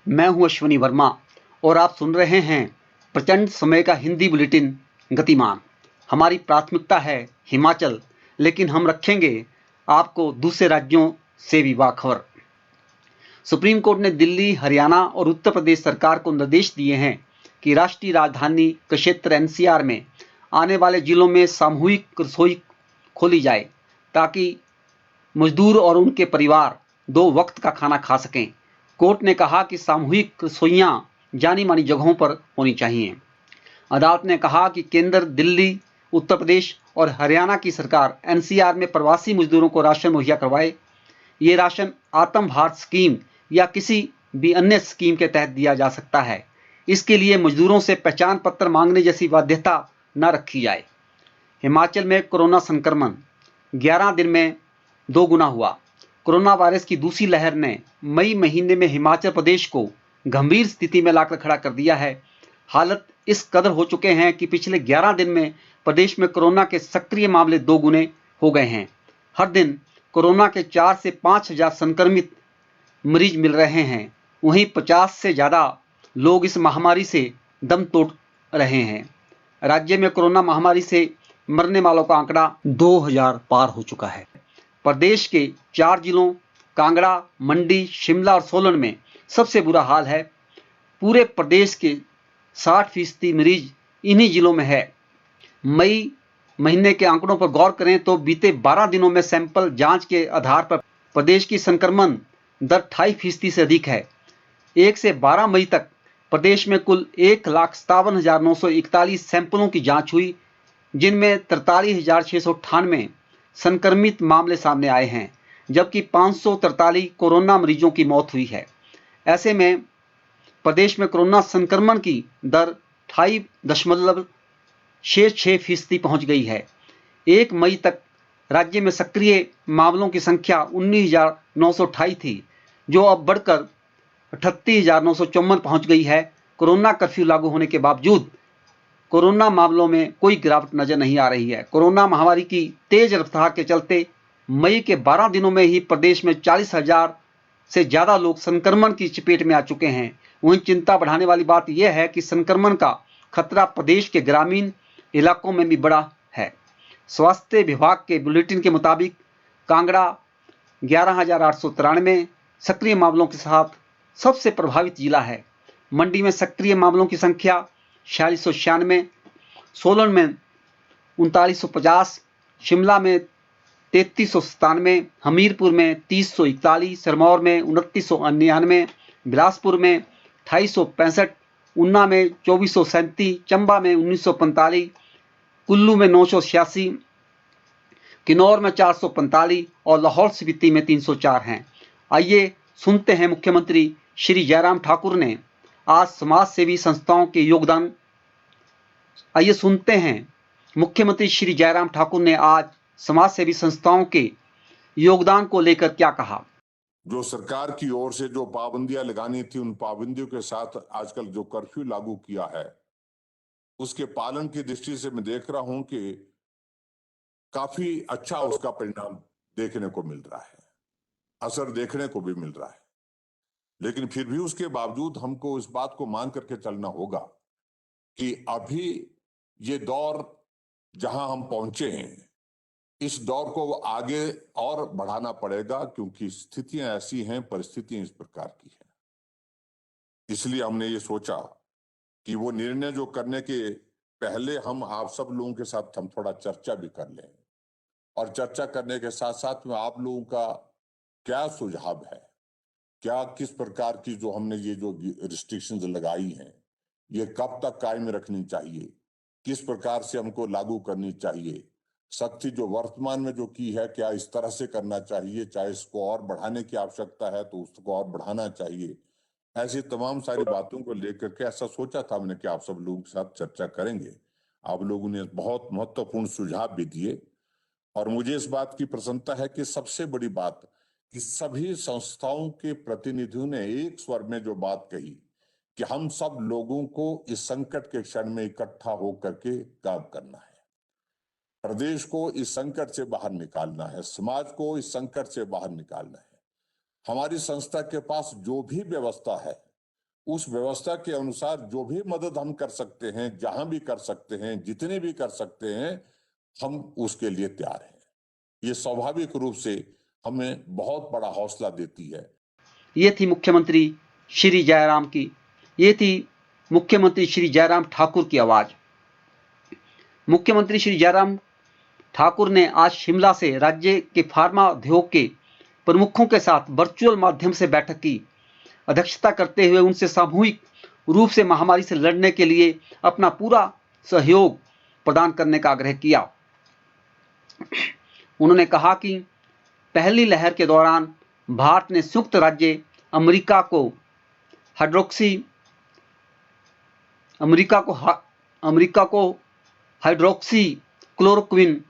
मैं हूं अश्विनी वर्मा और आप सुन रहे हैं प्रचंड समय का हिंदी बुलेटिन गतिमान। हमारी प्राथमिकता है हिमाचल, लेकिन हम रखेंगे आपको दूसरे राज्यों से भी बाखबर। सुप्रीम कोर्ट ने दिल्ली, हरियाणा और उत्तर प्रदेश सरकार को निर्देश दिए हैं कि राष्ट्रीय राजधानी क्षेत्र एनसीआर में आने वाले जिलों में सामूहिक रसोई खोली जाए ताकि मजदूर और उनके परिवार 2 वक्त का खाना खा सकें। कोर्ट ने कहा कि सामूहिक रसोइयां जानी मानी जगहों पर होनी चाहिए। अदालत ने कहा कि केंद्र, दिल्ली, उत्तर प्रदेश और हरियाणा की सरकार एनसीआर में प्रवासी मजदूरों को राशन मुहैया करवाए। ये राशन आत्म भारत स्कीम या किसी भी अन्य स्कीम के तहत दिया जा सकता है। इसके लिए मजदूरों से पहचान पत्र मांगने जैसी बाध्यता न रखी जाए। हिमाचल में कोरोना संक्रमण 11 दिन में 2 गुना हुआ। कोरोना वायरस की दूसरी लहर ने मई महीने में हिमाचल प्रदेश को गंभीर स्थिति में लाकर खड़ा कर दिया है। हालत इस कदर हो चुके हैं कि पिछले 11 दिन में प्रदेश में कोरोना के सक्रिय मामले 2 गुने हो गए हैं। हर दिन कोरोना के 4 से 5 हजार संक्रमित मरीज मिल रहे हैं। वहीं 50 से ज़्यादा लोग इस महामारी से दम तोड़ रहे हैं। राज्य में कोरोना महामारी से मरने वालों का आंकड़ा 2000 पार हो चुका है। प्रदेश के 4 जिलों कांगड़ा, मंडी, शिमला और सोलन में सबसे बुरा हाल है। पूरे प्रदेश के 60% मरीज इन्हीं जिलों में है। मई महीने के आंकड़ों पर गौर करें तो बीते 12 दिनों में सैंपल जांच के आधार पर प्रदेश की संक्रमण दर 28% से अधिक है। 1 से 12 मई तक प्रदेश में कुल 1,57,941 सैंपलों की जांच हुई, जिनमें 43,698 संक्रमित मामले सामने आए हैं, जबकि 543 कोरोना मरीजों की मौत हुई है। ऐसे में प्रदेश में कोरोना संक्रमण की दर 28.66% पहुंच गई है। 1 मई तक राज्य में सक्रिय मामलों की संख्या 19,928 थी, जो अब बढ़कर 38,954 पहुंच गई है। कोरोना कर्फ्यू लागू होने के बावजूद कोरोना मामलों में कोई गिरावट नजर नहीं आ रही है। कोरोना महामारी की तेज रफ्तार के चलते मई के 12 दिनों में ही प्रदेश में 40,000 से ज्यादा लोग संक्रमण की चपेट में आ चुके हैं। वहीं चिंता बढ़ाने वाली बात यह है कि संक्रमण का खतरा प्रदेश के ग्रामीण इलाकों में भी बड़ा है। स्वास्थ्य विभाग के बुलेटिन के मुताबिक कांगड़ा 11,893 सक्रिय मामलों के साथ सबसे प्रभावित जिला है। मंडी में सक्रिय मामलों की संख्या 4696, सोलन में 3950, शिमला में 3397, हमीरपुर में 3041, सिरमौर में 2999, बिलासपुर में 2865, ऊना में 2437, चंबा में 1945, कुल्लू में 986, किन्नौर में 445 और लाहौल स्पीति में 304 हैं। आइए सुनते हैं मुख्यमंत्री श्री जयराम ठाकुर ने आज समाज सेवी संस्थाओं के योगदान। आइए सुनते हैं मुख्यमंत्री श्री जयराम ठाकुर ने आज समाज सेवी संस्थाओं के योगदान को लेकर क्या कहा। जो सरकार की ओर से जो पाबंदियां लगानी थी, उन पाबंदियों के साथ आजकल जो कर्फ्यू लागू किया है, उसके पालन की दृष्टि से मैं देख रहा हूं कि काफी अच्छा उसका परिणाम देखने को मिल रहा है, असर देखने को भी मिल रहा है। लेकिन फिर भी उसके बावजूद हमको इस बात को मान करके चलना होगा कि अभी ये दौर जहां हम पहुंचे हैं, इस दौर को आगे और बढ़ाना पड़ेगा, क्योंकि स्थितियां ऐसी हैं, परिस्थितियां इस प्रकार की हैं। इसलिए हमने ये सोचा कि वो निर्णय जो करने के पहले हम आप सब लोगों के साथ हम थोड़ा चर्चा भी कर लें, और चर्चा करने के साथ साथ में आप लोगों का क्या सुझाव है, क्या किस प्रकार की जो हमने ये जो रिस्ट्रिक्शंस लगाई हैं, ये कब तक कायम रखनी चाहिए, किस प्रकार से हमको लागू करनी चाहिए, सख्ती जो वर्तमान में जो की है क्या इस तरह से करना चाहिए, चाहे इसको और बढ़ाने की आवश्यकता है तो उसको और बढ़ाना चाहिए। ऐसी तमाम सारी बातों को लेकर के ऐसा सोचा था हमने कि आप सब लोगों के साथ चर्चा करेंगे। आप लोगों ने बहुत महत्वपूर्ण सुझाव भी दिए, और मुझे इस बात की प्रसन्नता है कि सबसे बड़ी बात कि सभी संस्थाओं के प्रतिनिधियों ने एक स्वर में जो बात कही कि हम सब लोगों को इस संकट के क्षण में इकट्ठा होकर के काम करना है, प्रदेश को इस संकट से बाहर निकालना है, समाज को इस संकट से बाहर निकालना है। हमारी संस्था के पास जो भी व्यवस्था है उस व्यवस्था के अनुसार जो भी मदद हम कर सकते हैं, जहां भी कर सकते हैं, जितने भी कर सकते हैं, हम उसके लिए तैयार हैं। ये स्वाभाविक रूप से हमें बहुत बड़ा हौसला देती है। ये थी मुख्यमंत्री श्री जयराम ठाकुर की आवाज। मुख्यमंत्री श्री जयराम ठाकुर ने आज शिमला से राज्य के फार्मा उद्योग के प्रमुखों के साथ वर्चुअल माध्यम से बैठक की अध्यक्षता करते हुए उनसे सामूहिक रूप से महामारी से लड़ने के लिए अपना पूरा सहयोग प्रदान करने का आग्रह किया। उन्होंने कहा कि पहली लहर के दौरान भारत ने संयुक्त राज्य अमेरिका को हाइड्रोक्सी क्लोरोक्विन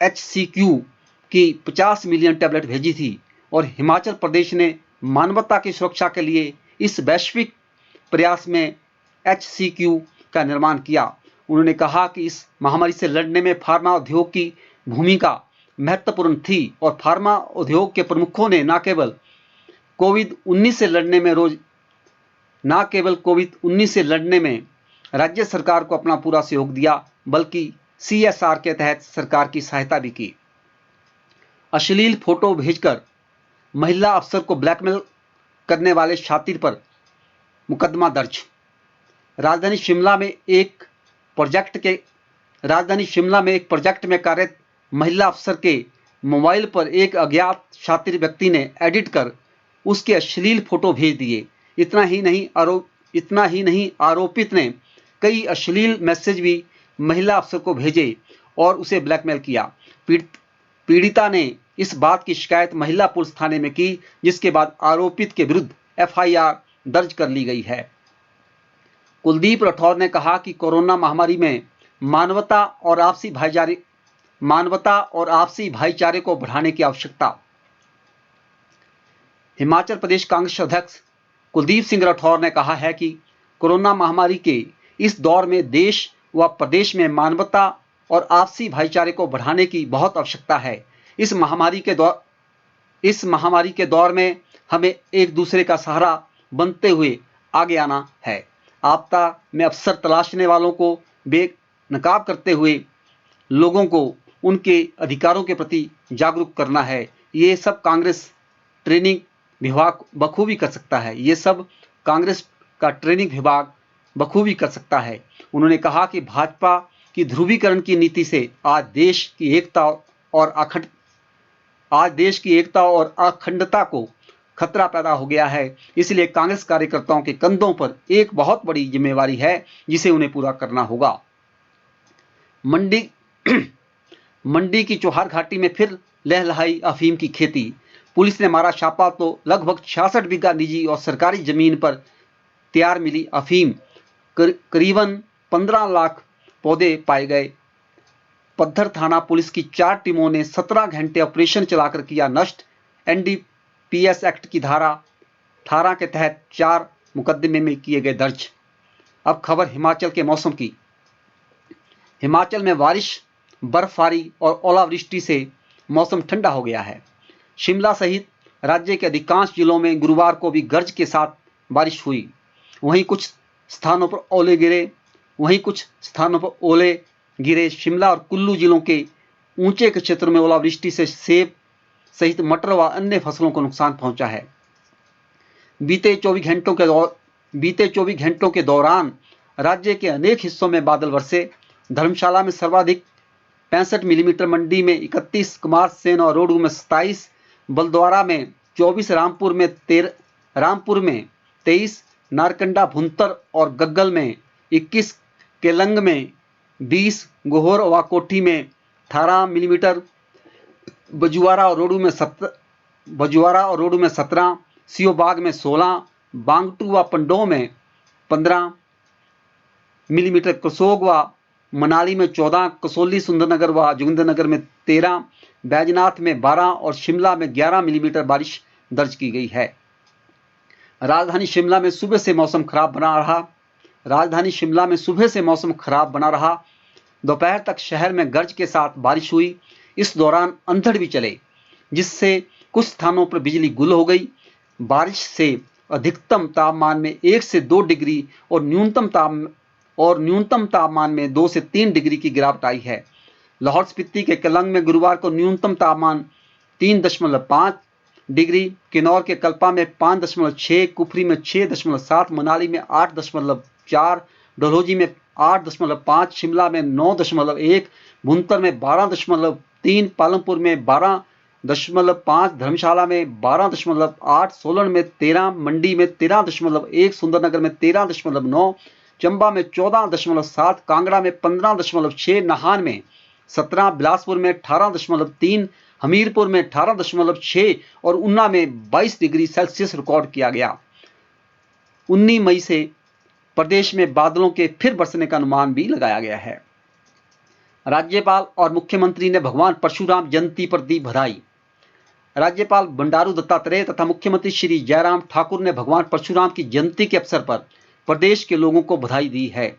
HCQ की 50 मिलियन टैबलेट भेजी थी और हिमाचल प्रदेश ने मानवता की सुरक्षा के लिए इस वैश्विक प्रयास में HCQ का निर्माण किया। उन्होंने कहा कि इस महामारी से लड़ने में फार्मा उद्योग की भूमिका महत्वपूर्ण थी और फार्मा उद्योग के प्रमुखों ने न केवल कोविड-19 से लड़ने में राज्य सरकार को अपना पूरा सहयोग दिया, बल्कि CSR के तहत सरकार की सहायता भी की। अश्लील फोटो भेजकर महिला अफसर को ब्लैकमेल करने वाले शातिर पर मुकदमा दर्ज। राजधानी शिमला में एक प्रोजेक्ट में कार्यरत महिला अफसर के मोबाइल पर एक अज्ञात शातिर व्यक्ति ने एडिट कर उसके अश्लील फोटो भेज दिए। इतना ही नहीं, आरोपित ने कई अश्लील मैसेज भी महिला अफसर को भेजे और उसे ब्लैकमेल किया। पीड़िता ने इस बात की शिकायत महिला पुलिस थाने में की, जिसके बाद आरोपित के विरुद्ध FIR दर्ज कर ली गई है। कुलदीप राठौर ने कहा कि कोरोना महामारी में मानवता और आपसी भाईचारे को बढ़ाने की आवश्यकता। हिमाचल प्रदेश कांग्रेस अध्यक्ष कुलदीप सिंह राठौर ने कहा है कि कोरोना महामारी के इस दौर में देश व प्रदेश में मानवता और आपसी भाईचारे को बढ़ाने की बहुत आवश्यकता है। इस महामारी के दौर में हमें एक दूसरे का सहारा बनते हुए आगे आना है। आपदा में अवसर तलाशने वालों को बेनकाब करते हुए लोगों को उनके अधिकारों के प्रति जागरूक करना है। ये सब कांग्रेस ट्रेनिंग विभाग बखूबी कर सकता है। उन्होंने कहा कि भाजपा की ध्रुवीकरण की नीति से आज देश की एकता और अखंडता को खतरा पैदा हो गया है। इसलिए कांग्रेस कार्यकर्ताओं के कंधों पर एक बहुत बड़ी जिम्मेवारी है, जिसे उन्हें पूरा करना होगा। मंडी की चौहार घाटी में फिर लहलहाई अफीम की खेती। पुलिस ने मारा छापा तो लगभग 66 बीघा निजी और सरकारी जमीन पर तैयार मिली अफीम। करीबन 15 लाख पौधे पाए गए। पद्धर थाना पुलिस की 4 टीमों ने 17 घंटे ऑपरेशन चलाकर किया नष्ट। NDPS एक्ट की धारा 18 के तहत 4 मुकदमे में किए गए दर्ज। अब खबर हिमाचल के मौसम की। हिमाचल में बारिश, बर्फबारी और ओलावृष्टि से मौसम ठंडा हो गया है। शिमला सहित राज्य के अधिकांश जिलों में गुरुवार को भी गरज के साथ बारिश हुई। वहीं कुछ स्थानों पर ओले गिरे। शिमला और कुल्लू जिलों के ऊंचे क्षेत्रों में ओलावृष्टि से सेब सहित मटर व अन्य फसलों को नुकसान पहुंचा है। बीते 24 घंटों के दौरान राज्य के अनेक हिस्सों में बादल बरसे। धर्मशाला में सर्वाधिक 65 मिलीमीटर, मंडी में 31, कुमारसेन और रोहडू में 27, बलद्वारा में 24, रामपुर में 23, नारकंडा, भुंतर और गग्गल में 21, केलंग में 20, गोहर व कोठी में 18 मिलीमीटर, बजुआरा और रोहडू में 17, सियोबाग में 16, बांगटू व पंडोह में 15 मिलीमीटर, कसोग व मनाली में 14, कसौली, सुंदरनगर व जोगिंद्रनगर में 13, बैजनाथ में 12 और शिमला में 11 मिलीमीटर बारिश दर्ज की गई है। राजधानी शिमला में सुबह से मौसम खराब बना रहा। दोपहर तक शहर में गरज के साथ बारिश हुई। इस दौरान अंधड़ भी चले, जिससे कुछ स्थानों पर बिजली गुल हो गई। बारिश से अधिकतम तापमान में 1 से 2 डिग्री और न्यूनतम तापमान में 2 से 3 डिग्री की गिरावट आई है। लाहौल स्पीति के केलंग में गुरुवार को न्यूनतम तापमान 3.5 डिग्री, किन्नौर के कल्पा में 5.6, कुफरी में 6.7, मनाली में 8.4, डलहौजी में 8.5, शिमला में 9.1, भुंतर में 12.3, पालमपुर में 12.5, धर्मशाला में 12.8, सोलन में 13, मंडी में 13.1, सुंदरनगर में 13.9, चंबा में 14.7, कांगड़ा में 15.6, नाहन में 17, बिलासपुर में 18.3, हमीरपुर में 18.6 और ऊना में 22 डिग्री सेल्सियस रिकॉर्ड किया गया। 19 मई से प्रदेश में बादलों के फिर बरसने का अनुमान भी लगाया गया है। राज्यपाल और मुख्यमंत्री ने भगवान परशुराम जयंती पर दी बधाई। राज्यपाल बंडारू दत्तात्रेय तथा मुख्यमंत्री श्री जयराम ठाकुर ने भगवान परशुराम की जयंती के अवसर पर प्रदेश के लोगों को बधाई दी है।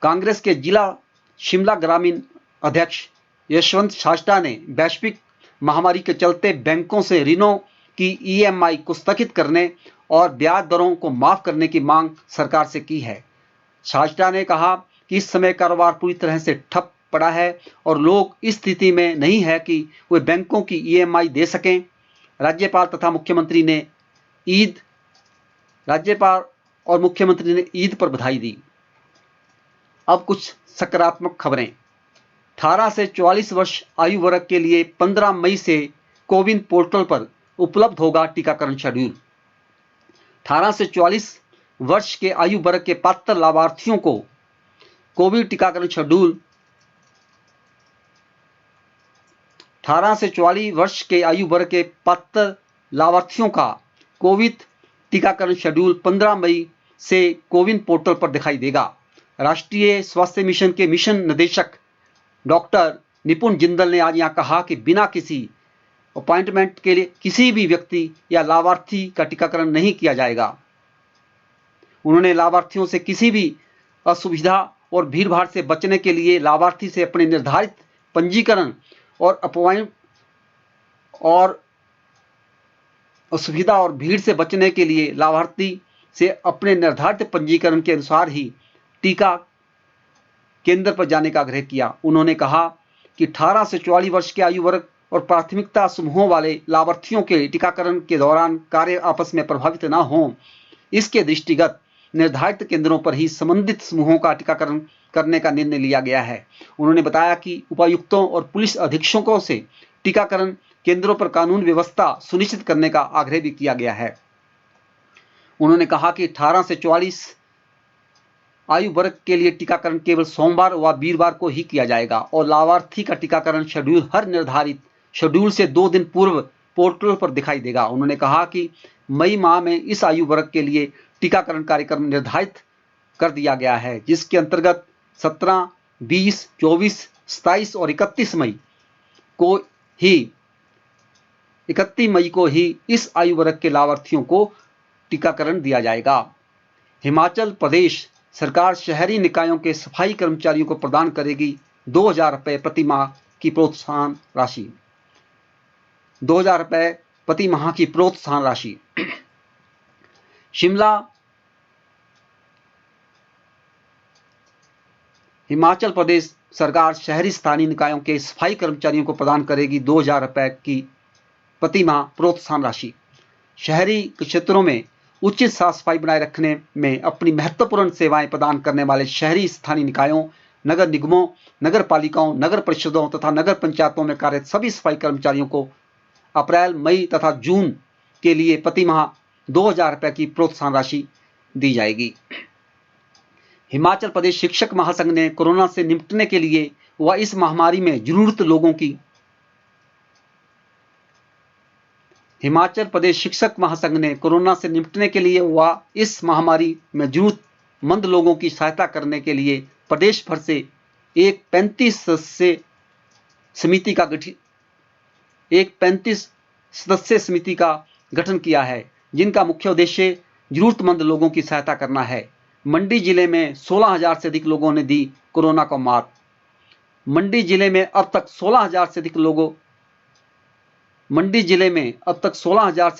कांग्रेस के जिला शिमला ग्रामीण अध्यक्ष यशवंत शास्त्रा ने वैश्विक महामारी के चलते बैंकों से ऋणों की ईएमआई को स्थगित करने और ब्याज दरों को माफ करने की मांग सरकार से की है। शास्त्रा ने कहा कि इस समय कारोबार पूरी तरह से ठप पड़ा है और लोग इस स्थिति में नहीं है कि वे बैंकों की ईएमआई दे सकें। राज्यपाल और मुख्यमंत्री ने ईद पर बधाई दी। अब कुछ सकारात्मक खबरें। 18 से 44 वर्ष आयु वर्ग के लिए 15 मई से कोविन पोर्टल पर उपलब्ध होगा टीकाकरण शेड्यूल। 18 से 44 वर्ष के आयु वर्ग के पात्र लाभार्थियों को कोविड टीकाकरण शेड्यूल 18 से 44 वर्ष के आयु वर्ग के पात्र लाभार्थियों का कोविड टीकाकरण शेड्यूल 15 मई से कोविन पोर्टल पर दिखाई देगा। राष्ट्रीय स्वास्थ्य मिशन के मिशन निदेशक डॉक्टर निपुण जिंदल ने आज यहां कहा कि बिना किसी अपॉइंटमेंट के लिए किसी भी व्यक्ति या लाभार्थी का टीकाकरण नहीं किया जाएगा। उन्होंने लाभार्थियों से किसी भी असुविधा और भीड़भाड़ से बचने के लिए लाभार्थी से अपने निर्धारित पंजीकरण और असुविधा और भीड़ से बचने के लिए लाभार्थी से अपने निर्धारित पंजीकरण के अनुसार ही टीका केंद्र पर जाने का आग्रह किया। उन्होंने कहा कि 18 से 44 वर्ष के आयु वर्ग और प्राथमिकता समूहों वाले लाभार्थियों के टीकाकरण के दौरान कार्य आपस में प्रभावित न हों, इसके दृष्टिगत निर्धारित केंद्रों पर ही संबंधित समूहों का टीकाकरण करने का निर्णय लिया गया है। उन्होंने बताया कि उपायुक्तों और पुलिस अधीक्षकों से टीकाकरण केंद्रों पर कानून व्यवस्था सुनिश्चित करने का आग्रह भी किया गया है। उन्होंने कहा कि 18 से 44 आयु वर्ग के लिए टीकाकरण केवल सोमवार व वीरवार को ही किया जाएगा और लाभार्थी का टीकाकरण शेड्यूल हर निर्धारित शेड्यूल से 2 दिन पूर्व पोर्टल पर दिखाई देगा। उन्होंने कहा कि मई माह में इस आयु वर्ग के लिए टीकाकरण कार्यक्रम निर्धारित कर दिया गया है, जिसके अंतर्गत 17, 20, 24, 27 और 31 मई को ही इस आयु वर्ग के लाभार्थियों को टीकाकरण दिया जाएगा। हिमाचल प्रदेश सरकार शहरी निकायों के सफाई कर्मचारियों को प्रदान करेगी 2,000 रुपये प्रति माह की प्रोत्साहन राशि। 2,000 रुपये प्रति माह की प्रोत्साहन राशि। शिमला हिमाचल प्रदेश सरकार शहरी स्थानीय निकायों के सफाई कर्मचारियों को प्रदान करेगी 2,000 रुपये की प्रति माह प्रोत्साहन राशि। शहरी क्षेत्रों में उचित साफ सफाई बनाए रखने में अपनी महत्वपूर्ण सेवाएं प्रदान करने वाले शहरी स्थानीय निकायों, नगर निगमों, नगर पालिकाओं, नगर परिषदों तथा नगर पंचायतों में कार्यरत सभी सफाई कर्मचारियों को अप्रैल, मई तथा जून के लिए प्रति माह 2,000 रुपये की प्रोत्साहन राशि दी जाएगी। हिमाचल प्रदेश शिक्षक महासंघ ने कोरोना से निपटने के लिए व इस महामारी में जरूरत लोगों की हिमाचल प्रदेश शिक्षक महासंघ ने कोरोना से निपटने के लिए व इस महामारी में जरूरतमंद लोगों की सहायता करने के लिए प्रदेश भर से एक 35 सदस्य समिति का गठन किया है, जिनका मुख्य उद्देश्य जरूरतमंद लोगों की सहायता करना है। मंडी जिले में 16,000 से अधिक लोगों ने दी कोरोना को मात। मंडी जिले में अब तक 16,000 से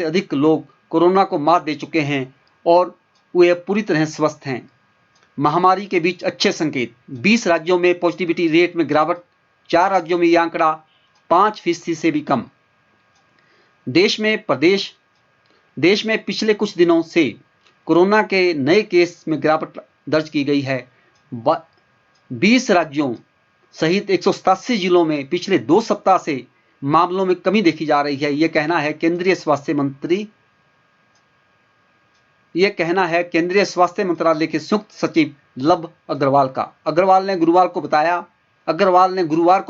अधिक लोग कोरोना को मात दे चुके हैं और वे पूरी तरह स्वस्थ हैं। महामारी के बीच अच्छे संकेत। 20 राज्यों में पॉजिटिविटी रेट में गिरावट, 4 राज्यों में यह आंकड़ा 5% से भी कम। देश में पिछले कुछ दिनों से कोरोना के नए केस में गिरावट दर्ज की गई है। 20 राज्यों सहित 187 जिलों में पिछले 2 सप्ताह से मामलों में कमी देखी जा रही है। यह कहना है केंद्रीय स्वास्थ्य मंत्रालय के संयुक्त सचिव लव अग्रवाल का। अग्रवाल ने गुरुवार को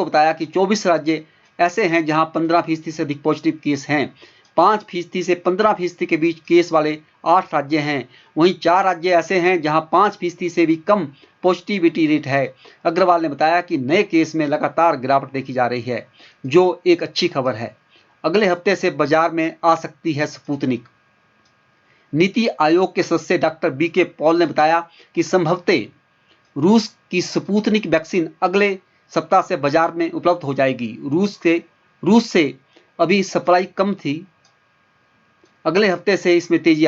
बताया कि 24 राज्य ऐसे हैं जहां 15% से अधिक पॉजिटिव केस हैं। 5% से 15% के बीच केस वाले 8 राज्य हैं। वहीं 4 राज्य ऐसे हैं जहां 5% से भी कम पॉजिटिविटी रेट है। अग्रवाल ने बताया कि नए केस में लगातार गिरावट देखी जा रही है, जो एक अच्छी खबर है। अगले हफ्ते से बाजार में आ सकती है स्पुतनिक। नीति आयोग के सदस्य डॉक्टर बीके पॉल ने बताया कि संभवतः रूस की स्पुतनिक वैक्सीन अगले सप्ताह से बाजार में उपलब्ध हो जाएगी। रूस से अभी सप्लाई कम थी। अगले हफ्ते से इसमें तेजी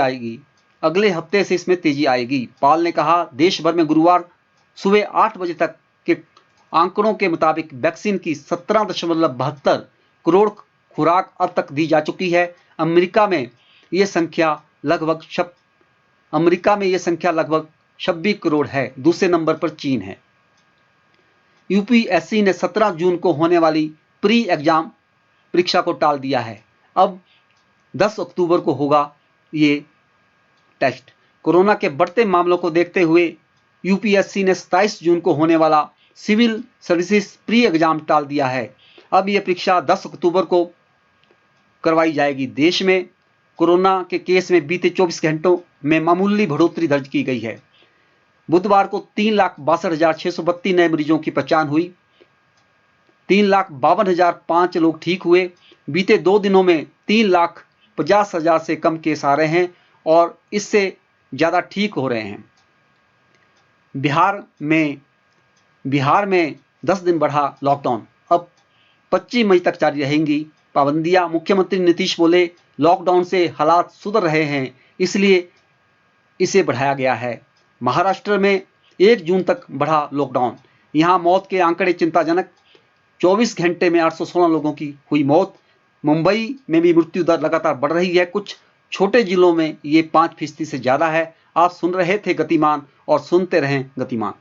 आएगी। पॉल ने कहा, देश भर में गुरुवार सुबह 8 बजे तक के आंकड़ों के मुताबिक वैक्सीन की 17.72 करोड़ खुराक अब तक दी जा चुकी है। अमेरिका में यह संख्या लगभग 26 करोड़ है। दूसरे नंबर पर चीन है। यूपीएससी ने 17 जून को होने वाली प्री एग्जाम परीक्षा को टाल दिया है। अब 10 अक्टूबर को होगा ये टेस्ट। कोरोना के बढ़ते मामलों को देखते हुए यूपीएससी ने 27 जून को होने वाला सिविल सर्विसेज प्री एग्जाम टाल दिया है। अब यह परीक्षा 10 अक्टूबर को करवाई जाएगी। देश में कोरोना के केस में बीते 24 घंटों में मामूली बढ़ोतरी दर्ज की गई है। बुधवार को 3,62,632 नए मरीजों की पहचान हुई। 3,52,005 लोग ठीक हुए। बीते 2 दिनों में 3,50,000 से कम केस आ रहे हैं और इससे ज़्यादा ठीक हो रहे हैं। बिहार में 10 दिन बढ़ा लॉकडाउन। अब 25 मई तक जारी रहेंगी पाबंदियां। मुख्यमंत्री नीतीश बोले, लॉकडाउन से हालात सुधर रहे हैं, इसलिए इसे बढ़ाया गया है। महाराष्ट्र में 1 जून तक बढ़ा लॉकडाउन। यहां मौत के आंकड़े चिंताजनक। 24 घंटे में 816 लोगों की हुई मौत। मुंबई में भी मृत्यु दर लगातार बढ़ रही है। कुछ छोटे जिलों में ये 5% से ज़्यादा है। आप सुन रहे थे गतिमान और सुनते रहें गतिमान।